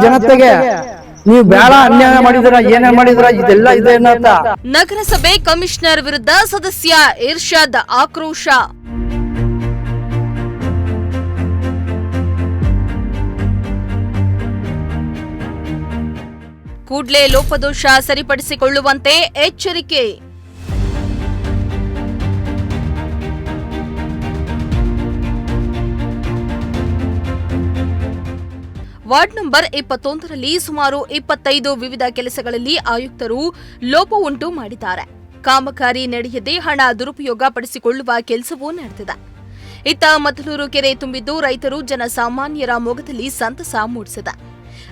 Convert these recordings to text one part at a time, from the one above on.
ಜನತೆಗೆ ನೀವು ಬೇಡ ಅನ್ಯಾಯ ಮಾಡಿದ್ರ ಏನೇ ಮಾಡಿದ್ರ ಇದೆಲ್ಲ ಇದೆ ಅಂತ. ನಗರಸಭೆ ಕಮಿಷನರ್ ವಿರುದ್ಧ ಸದಸ್ಯ ಇರ್ಷಾದ್ ಆಕ್ರೋಶ. ಕೂಡಲೇ ಲೋಪದೋಷ ಸರಿಪಡಿಸಿಕೊಳ್ಳುವಂತೆ ಎಚ್ಚರಿಕೆ. ವಾರ್ಡ್ ನಂಬರ್ 21ರಲ್ಲಿ ಸುಮಾರು 25 ವಿವಿಧ ಕೆಲಸಗಳಲ್ಲಿ ಆಯುಕ್ತರು ಲೋಪ ಉಂಟು ಮಾಡಿದ್ದಾರೆ. ಕಾಮಗಾರಿ ನಡೆಯದೆ ಹಣ ದುರುಪಯೋಗ ಪಡಿಸಿಕೊಳ್ಳುವ ಕೆಲಸವೂ ನಡೆದಿದೆ. ಇತ್ತ ಮತಲೂರು ಕೆರೆ ತುಂಬಿದ್ದು ರೈತರು ಜನಸಾಮಾನ್ಯರ ಮೊಗದಲ್ಲಿ ಸಂತಸ ಮೂಡಿಸಿದೆ.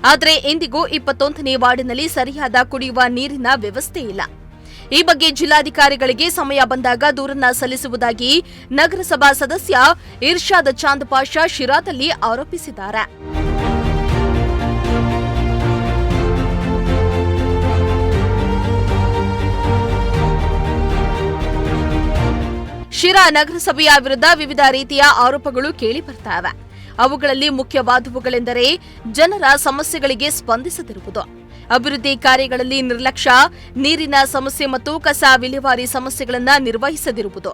ಆದರೆ ಇಂದಿಗೂ 21ನೇ ವಾರ್ಡಿನಲ್ಲಿ ಸರಿಯಾದ ಕುಡಿಯುವ ನೀರಿನ ವ್ಯವಸ್ಥೆ ಇಲ್ಲ. ಈ ಬಗ್ಗೆ ಜಿಲ್ಲಾಧಿಕಾರಿಗಳಿಗೆ ಸಮಯ ಬಂದಾಗ ದೂರನ್ನ ಸಲ್ಲಿಸುವುದಾಗಿ ನಗರಸಭಾ ಸದಸ್ಯ ಇರ್ಷಾದ್ ಚಾಂದ್ ಪಾಷಾ ಶಿರಾದಲ್ಲಿ ಆರೋಪಿಸಿದ್ದಾರೆ. ಶಿರಾ ನಗರಸಭೆಯ ವಿರುದ್ಧ ವಿವಿಧ ರೀತಿಯ ಆರೋಪಗಳು ಕೇಳಿಬರ್ತಾವೆ. ಅವುಗಳಲ್ಲಿ ಮುಖ್ಯವಾದವುಗಳೆಂದರೆ ಜನರ ಸಮಸ್ಯೆಗಳಿಗೆ ಸ್ಪಂದಿಸದಿರುವುದು, ಅಭಿವೃದ್ಧಿ ಕಾರ್ಯಗಳಲ್ಲಿ ನಿರ್ಲಕ್ಷ್ಯ, ನೀರಿನ ಸಮಸ್ಯೆ ಮತ್ತು ಕಸ ವಿಲೇವಾರಿ ಸಮಸ್ಯೆಗಳನ್ನು ನಿರ್ವಹಿಸದಿರುವುದು,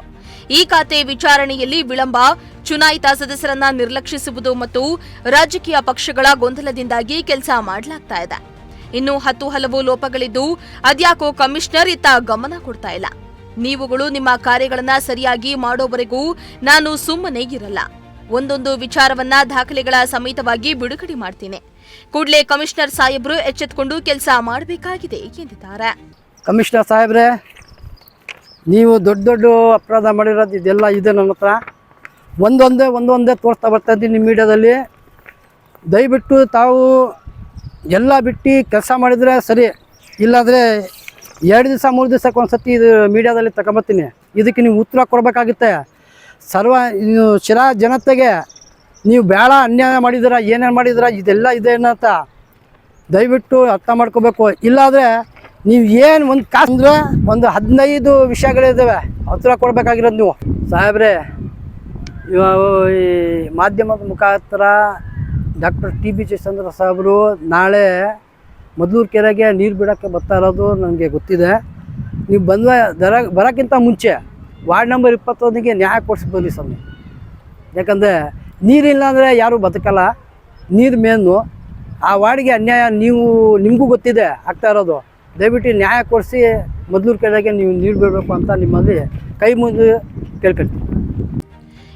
ಈ ಖಾತೆ ವಿಚಾರಣೆಯಲ್ಲಿ ವಿಳಂಬ, ಚುನಾಯಿತ ಸದಸ್ಯರನ್ನ ನಿರ್ಲಕ್ಷಿಸುವುದು ಮತ್ತು ರಾಜಕೀಯ ಪಕ್ಷಗಳ ಗೊಂದಲದಿಂದಾಗಿ ಕೆಲಸ ಮಾಡಲಾಗ್ತಾ ಇದೆ. ಇನ್ನು ಹಲವು ಲೋಪಗಳಿದ್ದು ಅದ್ಯಾಕೋ ಕಮಿಷನರ್ ಇತ್ತ ಗಮನ ಕೊಡ್ತಾ ಇಲ್ಲ. ನೀವುಗಳು ನಿಮ್ಮ ಕಾರ್ಯಗಳನ್ನ ಸರಿಯಾಗಿ ಮಾಡೋವರೆಗೂ ನಾನು ಸುಮ್ಮನೆ ಇರಲ್ಲ. ಒಂದೊಂದು ವಿಚಾರವನ್ನ ದಾಖಲೆಗಳ ಸಮೇತವಾಗಿ ಬಿಡುಗಡೆ ಮಾಡ್ತೀನಿ. ಕೂಡಲೇ ಕಮಿಷನರ್ ಸಾಹೇಬ್ರು ಎಚ್ಚೆತ್ತುಕೊಂಡು ಕೆಲಸ ಮಾಡಬೇಕಾಗಿದೆ ಎಂದಿದ್ದಾರೆ. ಕಮಿಷನರ್ ಸಾಹೇಬ್ರೆ, ನೀವು ದೊಡ್ಡ ಅಪರಾಧ ಮಾಡಿರೋದು ಇದೆಲ್ಲ ಇದೆ ನನ್ನ ಹತ್ರ. ಒಂದೊಂದೇ ತೋರಿಸ್ತಾ ಬರ್ತಾ ಇದ್ದೀನಿ ನಿಮ್ಮ ಮೀಡಿಯಾದಲ್ಲಿ. ದಯವಿಟ್ಟು ತಾವು ಎಲ್ಲ ಬಿಟ್ಟು ಕೆಲಸ ಮಾಡಿದರೆ ಸರಿ, ಇಲ್ಲಾಂದರೆ 2 ದಿವಸ 3 ದಿವಸಕ್ಕೆ ಒಂದು ಸತಿ ಇದು ಮೀಡಿಯಾದಲ್ಲಿ ತಗೊಂಬರ್ತೀನಿ. ಇದಕ್ಕೆ ನೀವು ಉತ್ತರ ಕೊಡಬೇಕಾಗುತ್ತೆ. ಶಿರಾ ಜನತೆಗೆ ನೀವು ಬೇಡ ಅನ್ಯಾಯ ಮಾಡಿದ್ದೀರಾ ಏನೇನು ಮಾಡಿದ್ದೀರಾ ಇದೆಲ್ಲ ಇದೆ ಅಂತ ದಯವಿಟ್ಟು ಅರ್ಥ ಮಾಡ್ಕೋಬೇಕು. ಇಲ್ಲಾಂದರೆ ನೀವು ಏನು ಒಂದು ಕಾಸು ಅಂದರೆ ಒಂದು 15 ವಿಷಯಗಳಿದ್ದಾವೆ, ಉತ್ತರ ಕೊಡಬೇಕಾಗಿರೋದು ನೀವು ಸಾಹೇಬ್ರೆ. ಈ ಮಾಧ್ಯಮದ ಮುಖಾಂತರ ಡಾಕ್ಟರ್ TB ಜಯಚಂದ್ರ ಸಾಹೇಬರು ನಾಳೆ ಮದಲೂರು ಕೆರೆಗೆ ನೀರು ಬಿಡೋಕ್ಕೆ ಬರ್ತಾ ಇರೋದು ನನಗೆ ಗೊತ್ತಿದೆ. ನೀವು ಬರೋಕ್ಕಿಂತ ಮುಂಚೆ ವಾರ್ಡ್ ನಂಬರ್ 21ಗೆ ನ್ಯಾಯ ಕೊಡಿಸಿ ಬನ್ನಿ ಸ್ವಾಮಿ. ಯಾಕಂದರೆ ನೀರಿಲ್ಲ ಅಂದರೆ ಯಾರೂ ಬದುಕಲ್ಲ, ನೀರು ಮೇನು. ಆ ವಾರ್ಡ್ಗೆ ಅನ್ಯಾಯ ನಿಮಗೂ ಗೊತ್ತಿದೆ ಆಗ್ತಾ ಇರೋದು. ದಯವಿಟ್ಟು ನ್ಯಾಯ ಕೊಡಿಸಿ ಮದಲೂರು ಕೆರೆಗೆ ನೀವು ನೀರು ಬಿಡಬೇಕು ಅಂತ ನಿಮ್ಮಲ್ಲಿ ಕೈ ಮುಗಿದು ಕೇಳ್ಕೊಳ್ತೀನಿ.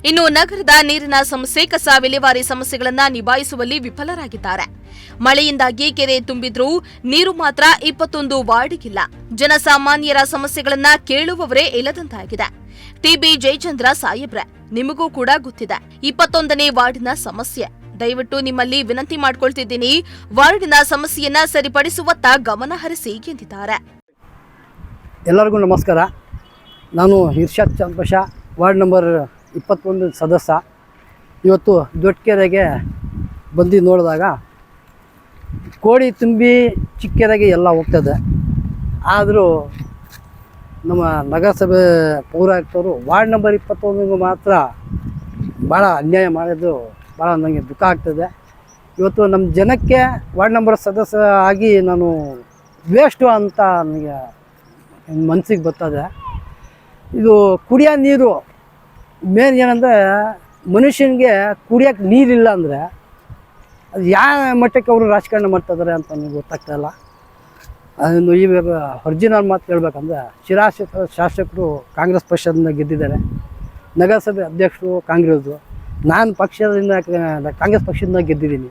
ಇನ್ನು ನಗರದ ನೀರಿನ ಸಮಸ್ಯೆ, ಕಸ ವಿಲೇವಾರಿ ಸಮಸ್ಯೆಗಳನ್ನು ನಿಭಾಯಿಸುವಲ್ಲಿ ವಿಫಲರಾಗಿದ್ದಾರೆ. ಮಳೆಯಿಂದಾಗಿ ಕೆರೆ ತುಂಬಿದ್ರೂ ನೀರು ಮಾತ್ರ 21 ವಾರ್ಡ್ಗಿಲ್ಲ. ಜನಸಾಮಾನ್ಯರ ಸಮಸ್ಯೆಗಳನ್ನ ಕೇಳುವವರೇ ಇಲ್ಲದಂತಾಗಿದೆ. TB ಜಯಚಂದ್ರ ಸಾಹೇಬ್ರೆ, ನಿಮಗೂ ಕೂಡ ಗೊತ್ತಿದೆ 21ನೇ ವಾರ್ಡಿನ ಸಮಸ್ಯೆ. ದಯವಿಟ್ಟು ನಿಮ್ಮಲ್ಲಿ ವಿನಂತಿ ಮಾಡ್ಕೊಳ್ತಿದ್ದೀನಿ, ವಾರ್ಡಿನ ಸಮಸ್ಯೆಯನ್ನ ಸರಿಪಡಿಸುವತ್ತ ಗಮನ ಹರಿಸಿ ಎಂದಿದ್ದಾರೆ. ಎಲ್ಲರಿಗೂ ನಮಸ್ಕಾರ. ನಾನು ಇರ್ಷಾದ್ ಚಾಂದ್ ಪಾಷಾ, ವಾರ್ಡ್ ನಂಬರ್ 21 ಸದಸ್ಯ. ಇವತ್ತು ದೊಡ್ಡಕೆರೆಗೆ ಬಂದು ನೋಡಿದಾಗ ಕೋಡಿ ತುಂಬಿ ಚಿಕ್ಕೆರೆಗೆ ಎಲ್ಲ ಹೋಗ್ತದೆ. ಆದರೂ ನಮ್ಮ ನಗರಸಭೆ ಪೌರಾಯುಕ್ತರು ವಾರ್ಡ್ ನಂಬರ್ 21ಗೆ ಮಾತ್ರ ಭಾಳ ಅನ್ಯಾಯ ಮಾಡಿದ್ದು ಭಾಳ ನನಗೆ ದುಃಖ ಆಗ್ತದೆ. ಇವತ್ತು ನಮ್ಮ ಜನಕ್ಕೆ ವಾರ್ಡ್ ನಂಬರ್ ಸದಸ್ಯ ಆಗಿ ನಾನು ವೇಸ್ಟು ಅಂತ ನನಗೆ ಮನಸ್ಸಿಗೆ ಬರ್ತದೆ. ಇದು ಕುಡಿಯೋ ನೀರು ಮೇನ್ ಏನಂದರೆ, ಮನುಷ್ಯನಿಗೆ ಕುಡಿಯೋಕ್ಕೆ ನೀರಿಲ್ಲ ಅಂದರೆ ಅದು ಯಾವ ಮಟ್ಟಕ್ಕೆ ಅವರು ರಾಜಕಾರಣ ಮಾಡ್ತಾಯಿದ್ದಾರೆ ಅಂತ ನನಗೆ ಗೊತ್ತಾಗ್ತಾಯಿಲ್ಲ. ಅದನ್ನು ಈ ಒರಿಜಿನಲ್ ಮಾತು ಹೇಳ್ಬೇಕಂದ್ರೆ, ಶಿರಾ ಶಾಸಕರು ಕಾಂಗ್ರೆಸ್ ಪಕ್ಷದಿಂದ ಗೆದ್ದಿದ್ದಾರೆ, ನಗರಸಭೆ ಅಧ್ಯಕ್ಷರು ಕಾಂಗ್ರೆಸ್ಸು, ನಾನು ಕಾಂಗ್ರೆಸ್ ಪಕ್ಷದಿಂದ ಗೆದ್ದಿದ್ದೀನಿ.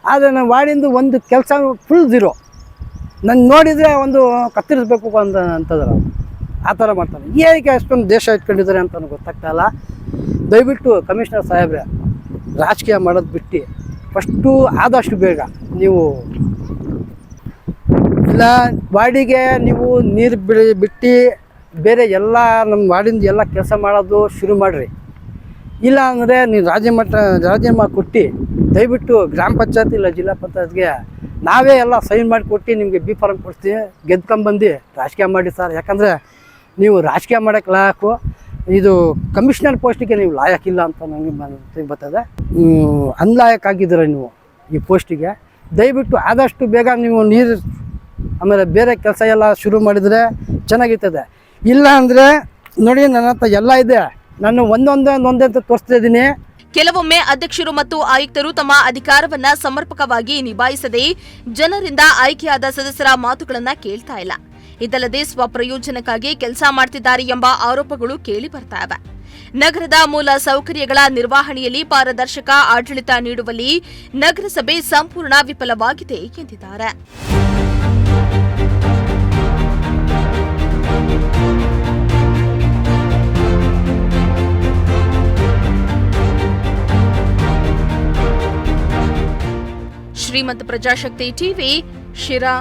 ಆದರೆ ನಾನು ವಾರ್ಡಿಂದು ಒಂದು ಕೆಲಸ ಫುಲ್ ಝೀರೋ. ನಾನು ನೋಡಿದರೆ ಒಂದು ಕತ್ತರಿಸ್ಬೇಕು ಅಂತಂದ್ರೆ ಆ ಥರ ಮಾಡ್ತಾರೆ. ಏನಕ್ಕೆ ಅಷ್ಟೊಂದು ದೇಶ ಇಟ್ಕೊಂಡಿದ್ದಾರೆ ಅಂತ ನನಗೆ ಗೊತ್ತಾಗ್ತಾಯಿಲ್ಲ. ದಯವಿಟ್ಟು ಕಮಿಷನರ್ ಸಾಹೇಬ್ರೆ, ರಾಜಕೀಯ ಮಾಡೋದು ಬಿಟ್ಟು ಫಸ್ಟು ಆದಷ್ಟು ಬೇಗ ನೀವು ಇಲ್ಲ ವಾರ್ಡಿಗೆ ನೀವು ನೀರು ಬಿಟ್ಟು ಬೇರೆ ಎಲ್ಲ ನಮ್ಮ ವಾರ್ಡಿಂದ ಎಲ್ಲ ಕೆಲಸ ಮಾಡೋದು ಶುರು ಮಾಡಿರಿ. ಇಲ್ಲ ಅಂದರೆ ನೀವು ರಾಜೀನಾಮೆ ಕೊಟ್ಟು ದಯವಿಟ್ಟು ಗ್ರಾಮ ಪಂಚಾಯತ್ ಇಲ್ಲ ಜಿಲ್ಲಾ ಪಂಚಾಯತ್ಗೆ ನಾವೇ ಎಲ್ಲ ಸೈನ್ ಮಾಡಿ ಕೊಟ್ಟು ನಿಮಗೆ ಬಿ ಫಾರಮ್ ಕೊಡ್ತೀವಿ, ಗೆದ್ಕೊಂಬಂದು ರಾಜಕೀಯ ಮಾಡಿ ಸರ್. ಯಾಕಂದರೆ ನೀವು ರಾಜಕೀಯ ಮಾಡೋಕ್ಕೆ ಲಾಯಕು, ಇದು ಕಮಿಷನರ್ ಪೋಸ್ಟಿಗೆ ನೀವು ಲಾಯಕ್ಕಿಲ್ಲ ಅಂತ ನನಗೆ ಬರ್ತದೆ. ಅನ್ಲಾಯಕ್ ಆಗಿದ್ದೀರ ನೀವು ಈ ಪೋಸ್ಟಿಗೆ. ದಯವಿಟ್ಟು ಆದಷ್ಟು ಬೇಗ ನೀವು ನೀರು ಆಮೇಲೆ ಬೇರೆ ಕೆಲಸ ಎಲ್ಲ ಶುರು ಮಾಡಿದರೆ ಚೆನ್ನಾಗಿರ್ತದೆ. ಇಲ್ಲ ಅಂದರೆ ನೋಡಿ ನನ್ನ ಹತ್ರ ಎಲ್ಲ ಇದೆ, ನಾನು ಒಂದೊಂದೇ ಅಂತ ತೋರಿಸ್ತಾ ಇದ್ದೀನಿ. ಕೆಲವೊಮ್ಮೆ ಅಧ್ಯಕ್ಷರು ಮತ್ತು ಆಯುಕ್ತರು ತಮ್ಮ ಅಧಿಕಾರವನ್ನ ಸಮರ್ಪಕವಾಗಿ ನಿಭಾಯಿಸದೆ ಜನರಿಂದ ಆಯ್ಕೆಯಾದ ಸದಸ್ಯರ ಮಾತುಗಳನ್ನ ಕೇಳ್ತಾ ಇಲ್ಲ. ಇದಲ್ಲದೆ ಸ್ವಪ್ರಯೋಜನಕ್ಕಾಗಿ ಕೆಲಸ ಮಾಡ್ತಿದ್ದಾರೆ ಎಂಬ ಆರೋಪಗಳು ಕೇಳಿ ಬರ್ತಾ ಇವೆ. ನಗರದ ಮೂಲ ಸೌಕರ್ಯಗಳ ನಿರ್ವಹಣೆಯಲ್ಲಿ ಪಾರದರ್ಶಕ ಆಡಳಿತ ನೀಡುವಲ್ಲಿ ನಗರಸಭೆ ಸಂಪೂರ್ಣ ವಿಫಲವಾಗಿದೆ ಎಂದಿದ್ದಾರೆ. ಶ್ರೀಮಂತ ಪ್ರಜಾಶಕ್ತಿ ಟಿವಿ, ಶಿರಾ.